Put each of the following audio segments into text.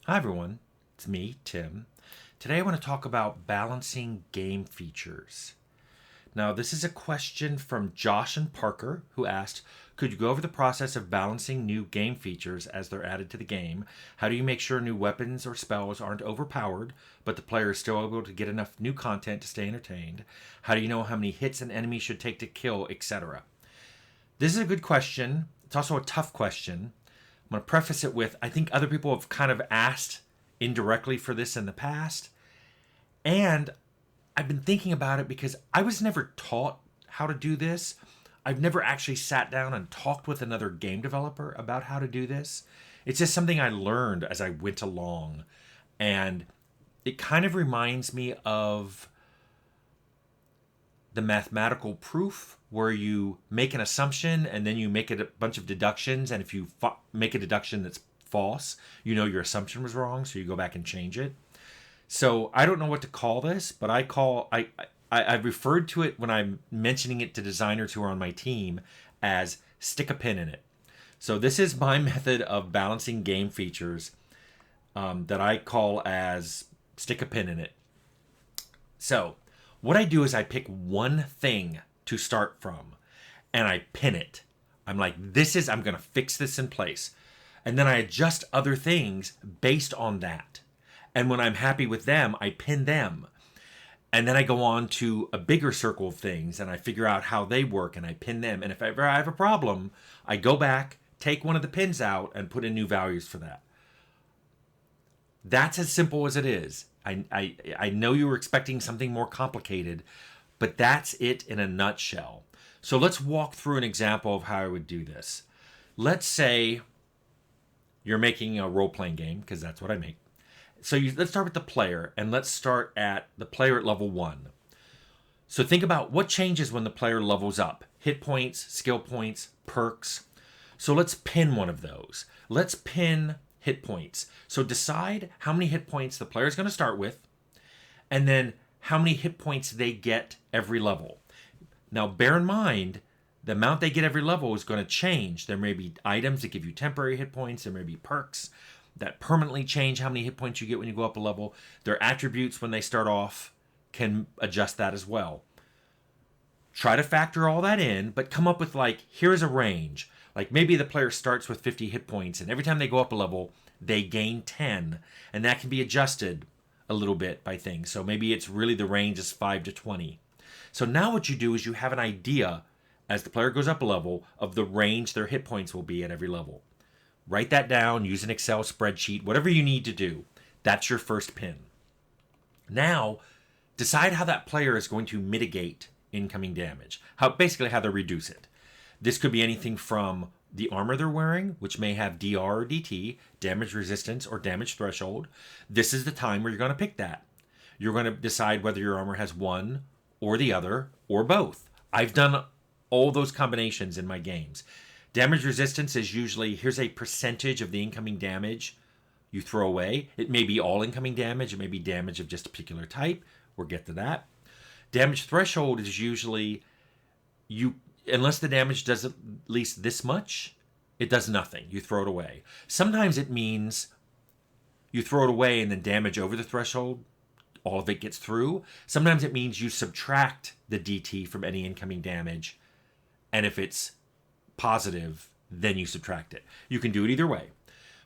Hi everyone, it's me, Tim. Today I want to talk about balancing game features. Now, this is a question from Josh and Parker who asked, could you go over the process of balancing new game features as they're added to the game? How do you make sure new weapons or spells aren't overpowered, but the player is still able to get enough new content to stay entertained? How do you know how many hits an enemy should take to kill, etc.? This is a good question. It's also a tough question. I'm going to preface it with, I think other people have kind of asked indirectly for this in the past. And I've been thinking about it because I was never taught how to do this. I've never actually sat down and talked with another game developer about how to do this. It's just something I learned as I went along. And it kind of reminds me of the mathematical proof where you make an assumption and then you make a bunch of deductions, and if you make a deduction that's false, you know your assumption was wrong, so you go back and change it. So I don't know what to call this, but I've referred to it when I'm mentioning it to designers who are on my team as stick a pin in it. So this is my method of balancing game features that I call as stick a pin in it. So what I do is I pick one thing to start from and I pin it. I'm like, I'm going to fix this in place. And then I adjust other things based on that. And when I'm happy with them, I pin them. And then I go on to a bigger circle of things and I figure out how they work and I pin them. And if ever I have a problem, I go back, take one of the pins out and put in new values for that. That's as simple as it is. I know you were expecting something more complicated, but that's it in a nutshell. So let's walk through an example of how I would do this. Let's say you're making a role-playing game, because that's what I make. So let's start with the player, and let's start at the player at level 1. So think about what changes when the player levels up. Hit points, skill points, perks. So let's pin one of those. Let's pin hit points. So decide how many hit points the player is going to start with, and then how many hit points they get every level. Now, bear in mind, the amount they get every level is going to change. There may be items that give you temporary hit points. There may be perks that permanently change how many hit points you get when you go up a level. Their attributes when they start off can adjust that as well. Try to factor all that in, but come up with here's a range. Like maybe the player starts with 50 hit points, and every time they go up a level, they gain 10, and that can be adjusted a little bit by things. So maybe it's really the range is 5 to 20. So now what you do is you have an idea as the player goes up a level of the range their hit points will be at every level. Write that down, use an Excel spreadsheet, whatever you need to do. That's your first pin. Now, decide how that player is going to mitigate incoming damage. Basically how they reduce it. This could be anything from the armor they're wearing, which may have DR or DT, damage resistance or damage threshold. This is the time where you're going to pick that. You're going to decide whether your armor has one or the other or both. I've done all those combinations in my games. Damage resistance is usually, here's a percentage of the incoming damage you throw away. It may be all incoming damage. It may be damage of just a particular type. We'll get to that. Damage threshold is usually, unless the damage does at least this much, it does nothing. You throw it away. Sometimes it means you throw it away and then damage over the threshold, all of it gets through. Sometimes it means you subtract the DT from any incoming damage, and if it's positive, then you subtract it. You can do it either way.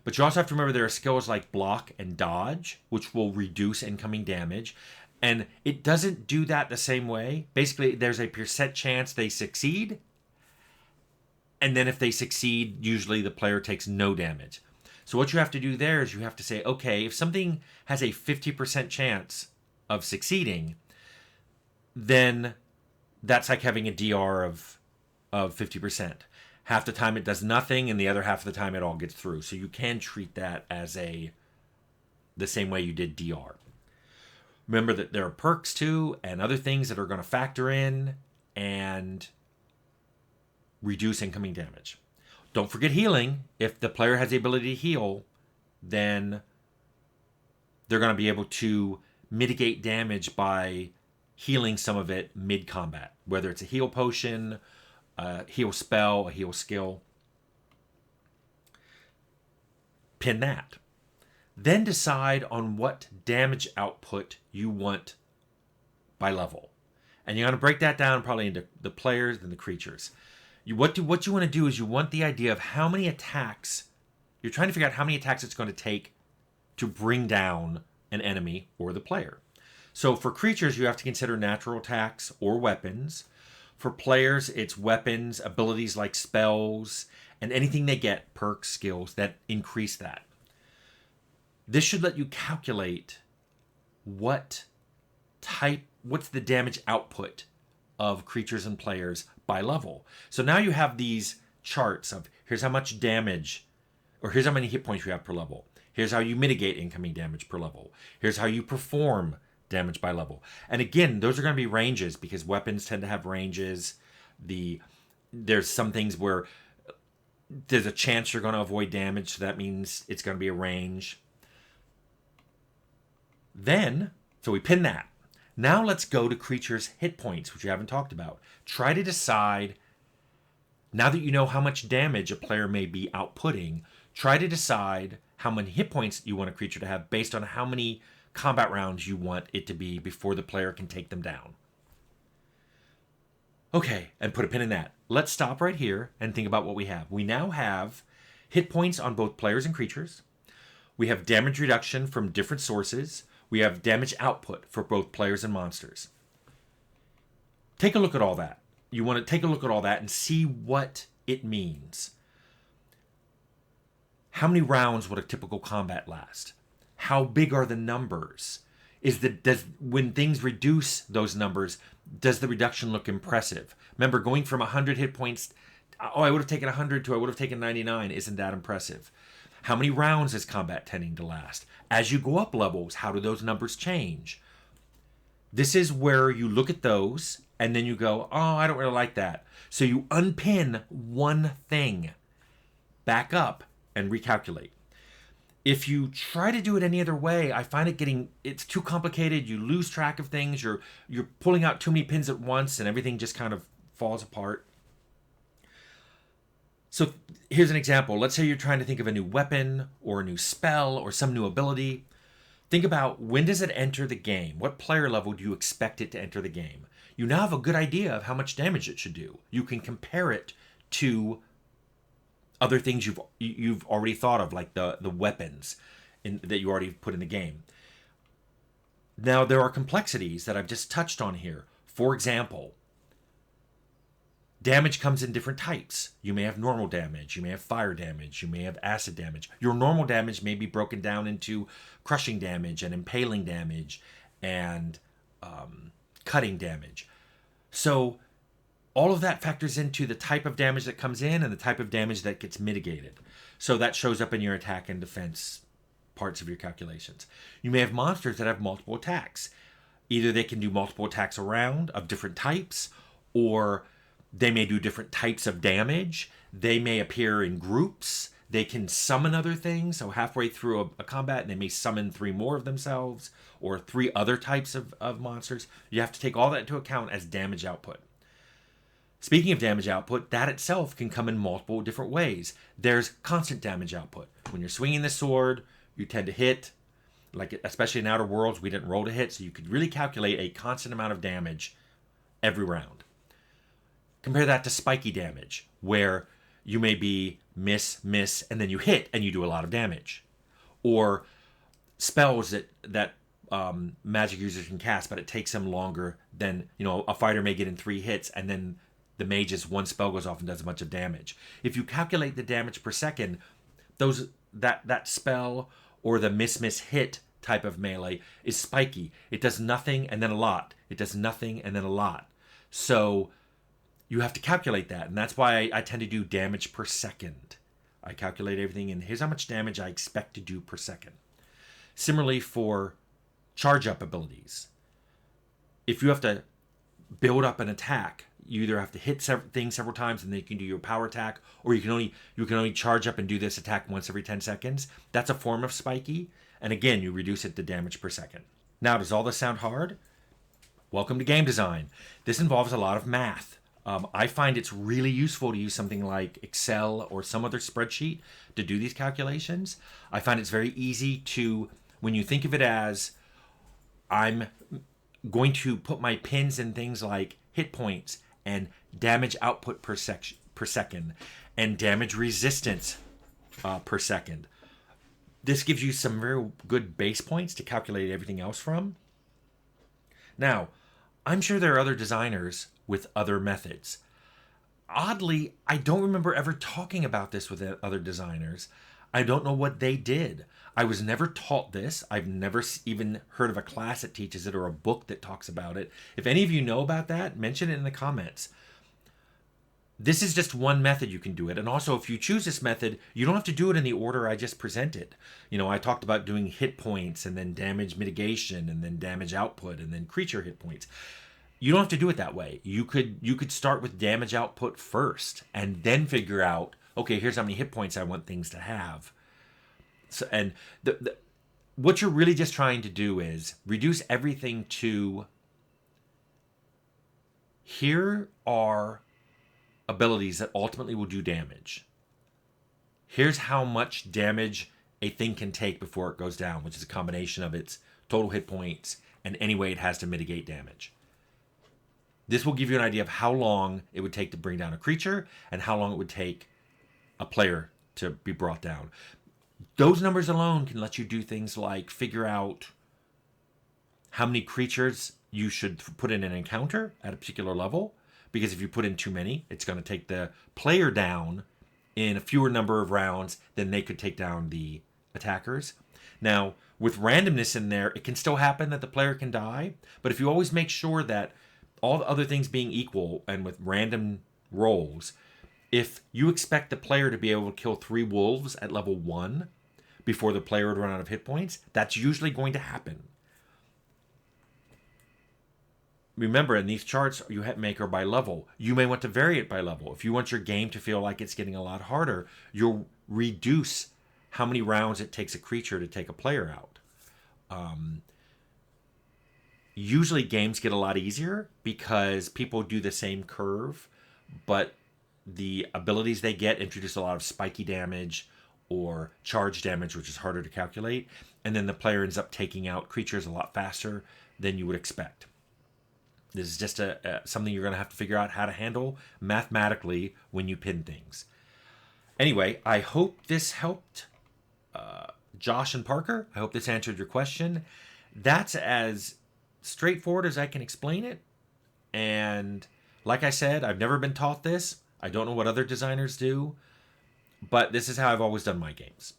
But you also have to remember there are skills like block and dodge, which will reduce incoming damage. And it doesn't do that the same way. Basically, there's a percent chance they succeed. And then if they succeed, usually the player takes no damage. So what you have to do there is you have to say, okay, if something has a 50% chance of succeeding, then that's like having a DR of 50%. Half the time it does nothing, and the other half of the time it all gets through. So you can treat that as the same way you did DR. Remember that there are perks too, and other things that are going to factor in and reduce incoming damage. Don't forget healing. If the player has the ability to heal, then they're going to be able to mitigate damage by healing some of it mid-combat, whether it's a heal potion, a heal spell, a heal skill. Pin that. Then decide on what damage output you want by level. And you're going to break that down probably into the players and the creatures. What you want to do is you want the idea of how many attacks, you're trying to figure out how many attacks it's going to take to bring down an enemy or the player. So for creatures, you have to consider natural attacks or weapons. For players, it's weapons, abilities like spells, and anything they get, perks, skills, that increase that. This should let you calculate what's the damage output of creatures and players by level. So now you have these charts of here's how much damage, or here's how many hit points you have per level. Here's how you mitigate incoming damage per level. Here's how you perform damage by level. And again, those are going to be ranges because weapons tend to have ranges. There's some things where there's a chance you're going to avoid damage, so that means it's going to be a range. So we pin that. Now let's go to creatures' hit points, which we haven't talked about. Try to decide, now that you know how much damage a player may be outputting, try to decide how many hit points you want a creature to have based on how many combat rounds you want it to be before the player can take them down. Okay, and put a pin in that. Let's stop right here and think about what we have. We now have hit points on both players and creatures. We have damage reduction from different sources. We have damage output for both players and monsters. Take a look at all that. You want to take a look at all that and see what it means. How many rounds would a typical combat last? How big are the numbers? When things reduce those numbers, does the reduction look impressive? Remember, going from 100 hit points, I would have taken 100 to I would have taken 99, isn't that impressive? How many rounds is combat tending to last? As you go up levels, how do those numbers change? This is where you look at those and then you go, oh, I don't really like that. So you unpin one thing, back up, and recalculate. If you try to do it any other way, I find it's too complicated. You lose track of things. You're pulling out too many pins at once and everything just kind of falls apart. So here's an example. Let's say you're trying to think of a new weapon or a new spell or some new ability. Think about, when does it enter the game? What player level do you expect it to enter the game? You now have a good idea of how much damage it should do. You can compare it to other things you've already thought of, like the weapons that you already put in the game. Now, there are complexities that I've just touched on here. For example, damage comes in different types. You may have normal damage, you may have fire damage, you may have acid damage. Your normal damage may be broken down into crushing damage and impaling damage and cutting damage. So all of that factors into the type of damage that comes in and the type of damage that gets mitigated. So that shows up in your attack and defense parts of your calculations. You may have monsters that have multiple attacks. Either they can do multiple attacks around of different types, or they may do different types of damage. They may appear in groups. They can summon other things. So halfway through a combat, they may summon 3 more of themselves or 3 other types of monsters. You have to take all that into account as damage output. Speaking of damage output, that itself can come in multiple different ways. There's constant damage output. When you're swinging the sword, you tend to hit. Like, especially in Outer Worlds, we didn't roll to hit, so you could really calculate a constant amount of damage every round. Compare that to spiky damage, where you may be miss, and then you hit and you do a lot of damage. Or spells that magic users can cast, but it takes them longer than, a fighter may get in 3 hits, and then the mage's one spell goes off and does a bunch of damage. If you calculate the damage per second, that spell or the miss hit type of melee is spiky. It does nothing and then a lot. It does nothing and then a lot. So you have to calculate that, and that's why I tend to do damage per second. I calculate everything, and here's how much damage I expect to do per second. Similarly for charge-up abilities. If you have to build up an attack, you either have to hit things several times and then you can do your power attack, or you can only charge up and do this attack once every 10 seconds. That's a form of spiky, and again, you reduce it to damage per second. Now, does all this sound hard? Welcome to game design. This involves a lot of math. I find it's really useful to use something like Excel or some other spreadsheet to do these calculations. I find it's very easy to, when you think of it as I'm going to put my pins in things like hit points and damage output per second and damage resistance per second. This gives you some very good base points to calculate everything else from. Now, I'm sure there are other designers with other methods. Oddly, I don't remember ever talking about this with other designers. I don't know what they did. I was never taught this. I've never even heard of a class that teaches it or a book that talks about it. If any of you know about that, mention it in the comments. This is just one method you can do it. And also, if you choose this method, you don't have to do it in the order I just presented. I talked about doing hit points and then damage mitigation and then damage output and then creature hit points. You don't have to do it that way. You could start with damage output first and then figure out, okay, here's how many hit points I want things to have. So, and what you're really just trying to do is reduce everything to, here are abilities that ultimately will do damage. Here's how much damage a thing can take before it goes down, which is a combination of its total hit points and any way it has to mitigate damage. This will give you an idea of how long it would take to bring down a creature and how long it would take a player to be brought down. Those numbers alone can let you do things like figure out how many creatures you should put in an encounter at a particular level. Because if you put in too many, it's going to take the player down in a fewer number of rounds than they could take down the attackers. Now, with randomness in there, it can still happen that the player can die. But if you always make sure that all the other things being equal and with random rolls, if you expect the player to be able to kill 3 wolves at level 1 before the player would run out of hit points, that's usually going to happen. Remember, in these charts, you make or by level. You may want to vary it by level. If you want your game to feel like it's getting a lot harder, you'll reduce how many rounds it takes a creature to take a player out. Usually games get a lot easier because people do the same curve, but the abilities they get introduce a lot of spiky damage or charge damage, which is harder to calculate. And then the player ends up taking out creatures a lot faster than you would expect. This is just something you're going to have to figure out how to handle mathematically when you pin things. Anyway, I hope this helped Josh and Parker. I hope this answered your question. That's as straightforward as I can explain it. And like I said, I've never been taught this. I don't know what other designers do. But this is how I've always done my games.